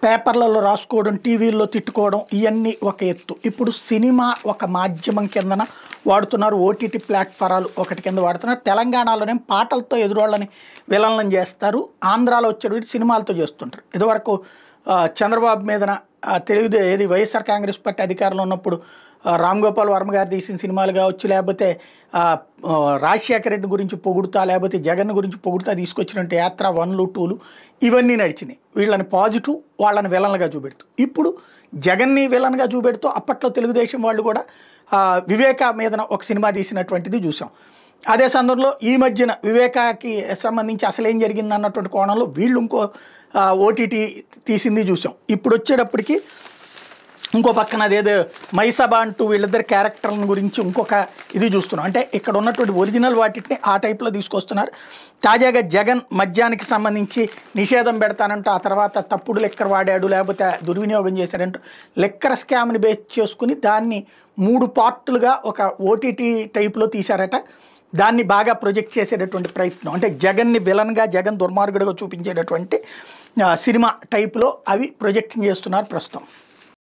పేపర్లలో రాసుకోవడం, టీవీల్లో తిట్టుకోవడం ఇవన్నీ ఒక ఎత్తు. ఇప్పుడు సినిమా ఒక మాధ్యమం కిందన వాడుతున్నారు. ఓటీటీ ప్లాట్ఫారాలు ఒకటి కింద వాడుతున్నారు. తెలంగాణలోనే పాటలతో ఎదురోళ్ళని విలన్లను చేస్తారు. ఆంధ్రాలో వచ్చేటి సినిమాలతో చేస్తుంటారు. ఇదివరకు చంద్రబాబు మీదన ఏది వైఎస్ఆర్ కాంగ్రెస్ పార్టీ అధికారంలో ఉన్నప్పుడు రామ్ గోపాల్ వర్మ గారు తీసిన సినిమాలు కావచ్చు, లేకపోతే రాజశేఖర రెడ్డి గురించి పొగుడుతా, లేకపోతే జగన్ గురించి పొగుడుతా తీసుకొచ్చినట్టు యాత్ర 1లు 2లు ఇవన్నీ నడిచినాయి. వీళ్ళని పాజిటివ్, వాళ్ళని విలన్లుగా చూపెడుతూ, ఇప్పుడు జగన్ని విలన్గా చూపెడుతూ అప్పట్లో తెలుగుదేశం వాళ్ళు కూడా వివేక మీదన ఒక సినిమా తీసినటువంటిది చూసాం. అదే సందర్భంలో ఈ మధ్యన వివేకాకి సంబంధించి అసలు ఏం జరిగింది అన్నటువంటి కోణంలో వీళ్ళు ఇంకో ఓటీటీ తీసింది చూసాం. ఇప్పుడు వచ్చేటప్పటికి ఇంకో పక్కన అదేదో మైసభ అంటూ వీళ్ళిద్దరు క్యారెక్టర్ల గురించి ఇంకొక ఇది చూస్తున్నాం. అంటే ఇక్కడ ఉన్నటువంటి ఒరిజినల్ వాటిని ఆ టైప్లో తీసుకొస్తున్నారు. తాజాగా జగన్ మద్యానికి సంబంధించి నిషేధం పెడతానంటూ ఆ తర్వాత తప్పుడు లెక్కర్ వాడాడు, లేకపోతే దుర్వినియోగం చేశాడంటూ లెక్కర్ స్కామ్ని బేస్ చేసుకుని దాన్ని 3 పార్టులుగా ఒక ఓటీటీ టైప్లో తీశారట. దాన్ని బాగా ప్రొజెక్ట్ చేసేటటువంటి ప్రయత్నం, అంటే జగన్ని విలన్గా, జగన్ దుర్మార్గుడిగా చూపించేటటువంటి సినిమా టైప్లో అవి ప్రొజెక్ట్ చేస్తున్నారు ప్రస్తుతం.